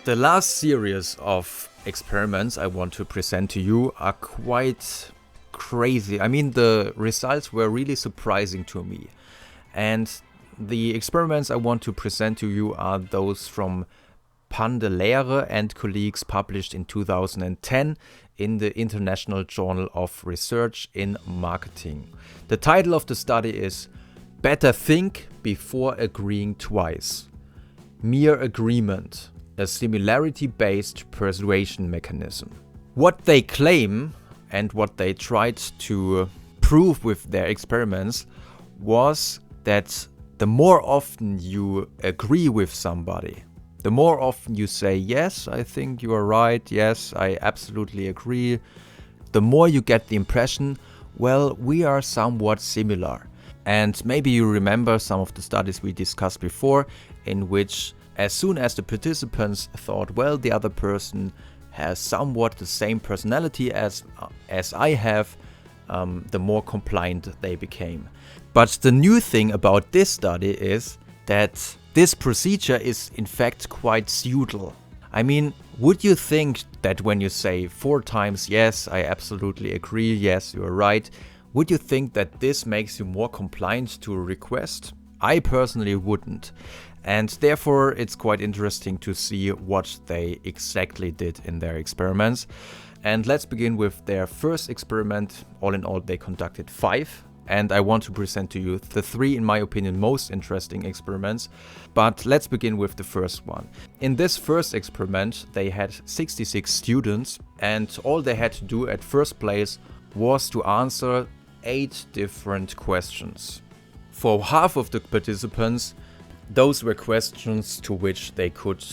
The last series of experiments I want to present to you are quite crazy. I mean, the results were really surprising to me. And the experiments I want to present to you are those from Pandelere and colleagues, published in 2010 in the International Journal of Research in Marketing. The title of the study is Better Think Before Agreeing Twice. Mere Agreement, a similarity-based persuasion mechanism. What they claim and what they tried to prove with their experiments was that the more often you agree with somebody, the more often you say, yes, I think you are right, yes, I absolutely agree, the more you get the impression, well, we are somewhat similar. And maybe you remember some of the studies we discussed before, in which as soon as the participants thought, well, the other person has somewhat the same personality as I have, the more compliant they became. But the new thing about this study is that this procedure is in fact quite subtle. I mean, would you think that when you say 4 times, yes, I absolutely agree, yes, you're right, would you think that this makes you more compliant to a request? I personally wouldn't. And therefore, it's quite interesting to see what they exactly did in their experiments. And let's begin with their first experiment. All in all, they conducted 5. And I want to present to you the 3, in my opinion, most interesting experiments. But let's begin with the first one. In this first experiment, they had 66 students, and all they had to do at first place was to answer 8 different questions. For half of the participants, those were questions to which they could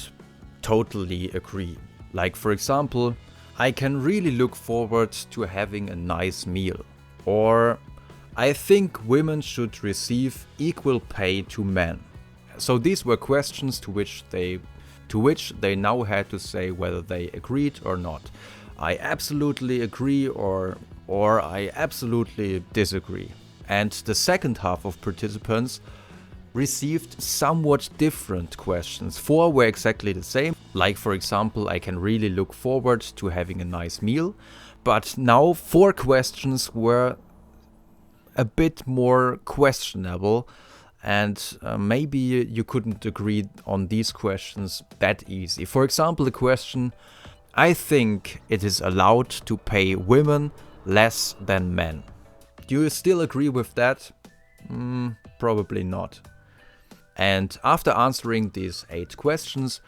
totally agree. Like, for example, I can really look forward to having a nice meal. Or, I think women should receive equal pay to men. So these were questions to which they now had to say whether they agreed or not. I absolutely agree or I absolutely disagree. And the second half of participants received somewhat different questions. 4 were exactly the same, like for example, I can really look forward to having a nice meal. But now 4 questions were a bit more questionable, and maybe you couldn't agree on these questions that easy. For example, the question, I think it is allowed to pay women less than men. Do you still agree with that? Probably not. And after answering these 8 questions,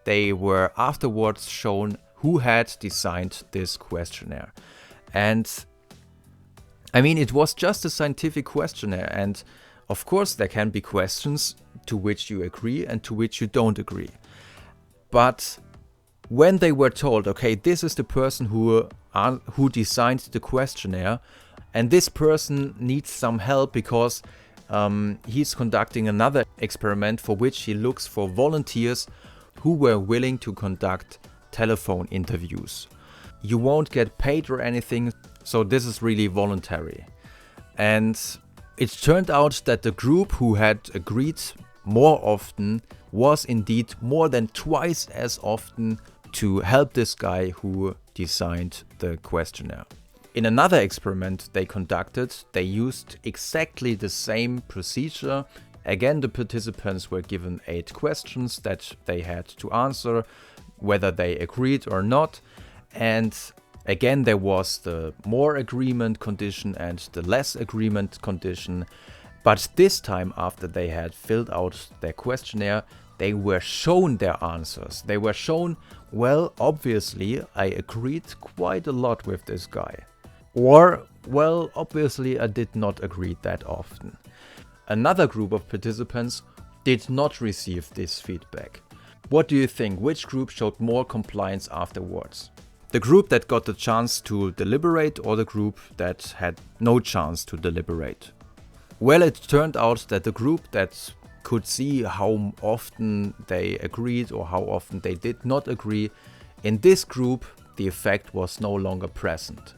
they were afterwards shown who had designed this questionnaire. And I mean, it was just a scientific questionnaire, and of course there can be questions to which you agree and to which you don't agree. But when they were told, okay, this is the person who designed the questionnaire, and this person needs some help because he's conducting another experiment for which he looks for volunteers who were willing to conduct telephone interviews. You won't get paid or anything, so this is really voluntary. And it turned out that the group who had agreed more often was indeed more than twice as often to help this guy who designed the questionnaire. In another experiment they conducted, they used exactly the same procedure. Again, the participants were given 8 questions that they had to answer, whether they agreed or not. And again, there was the more agreement condition and the less agreement condition. But this time, after they had filled out their questionnaire, they were shown their answers. They were shown, well, obviously, I agreed quite a lot with this guy. Or, well, obviously, I did not agree that often. Another group of participants did not receive this feedback. What do you think? Which group showed more compliance afterwards? The group that got the chance to deliberate or the group that had no chance to deliberate? Well, it turned out that the group that could see how often they agreed or how often they did not agree, in this group the effect was no longer present.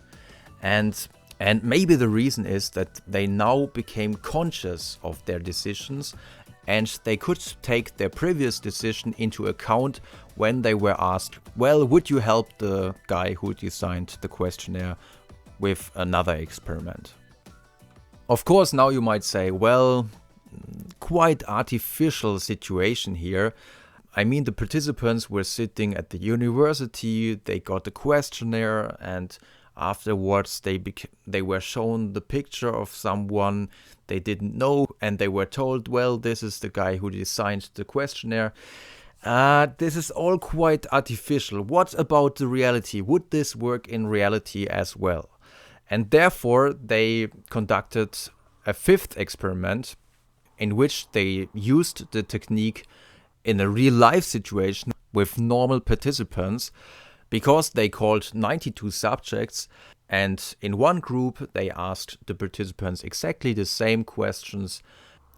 And maybe the reason is that they now became conscious of their decisions and they could take their previous decision into account when they were asked, well, would you help the guy who designed the questionnaire with another experiment? Of course, now you might say, well, quite artificial situation here. I mean, the participants were sitting at the university, they got the questionnaire, and afterwards they were shown the picture of someone they didn't know, and they were told, well, this is the guy who designed the questionnaire. This is all quite artificial. What about the reality? Would this work in reality as well? And therefore, they conducted a fifth experiment in which they used the technique in a real-life situation with normal participants, because they called 92 subjects, and in one group they asked the participants exactly the same questions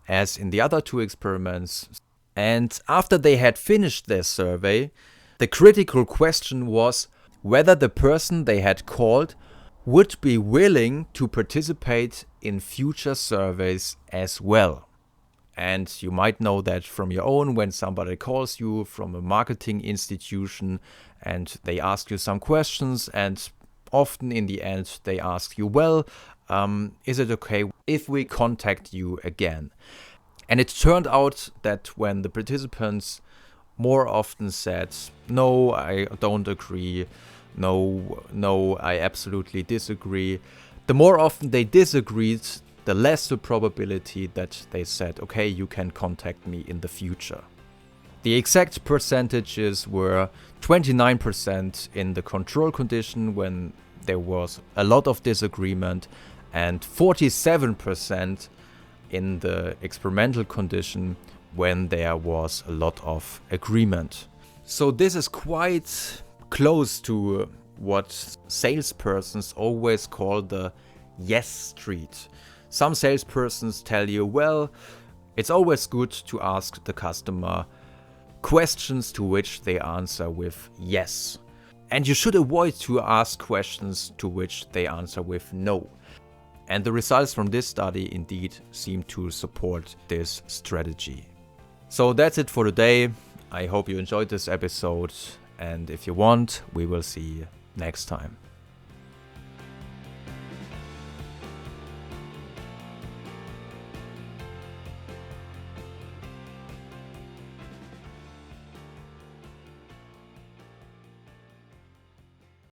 as in the other two experiments. And after they had finished their survey, the critical question was whether the person they had called would be willing to participate in future surveys as well. And you might know that from your own, when somebody calls you from a marketing institution and they ask you some questions, and often in the end they ask you, well, is it okay if we contact you again? And it turned out that when the participants more often said, no, I don't agree, no, I absolutely disagree, the more often they disagreed, the less the probability that they said, okay, you can contact me in the future. The exact percentages were 29% in the control condition when there was a lot of disagreement, and 47% in the experimental condition when there was a lot of agreement. So this is quite close to what salespersons always call the yes street. Some salespersons tell you, well, it's always good to ask the customer questions to which they answer with yes. And you should avoid to ask questions to which they answer with no. And the results from this study indeed seem to support this strategy. So that's it for today. I hope you enjoyed this episode, and if you want, we will see you next time.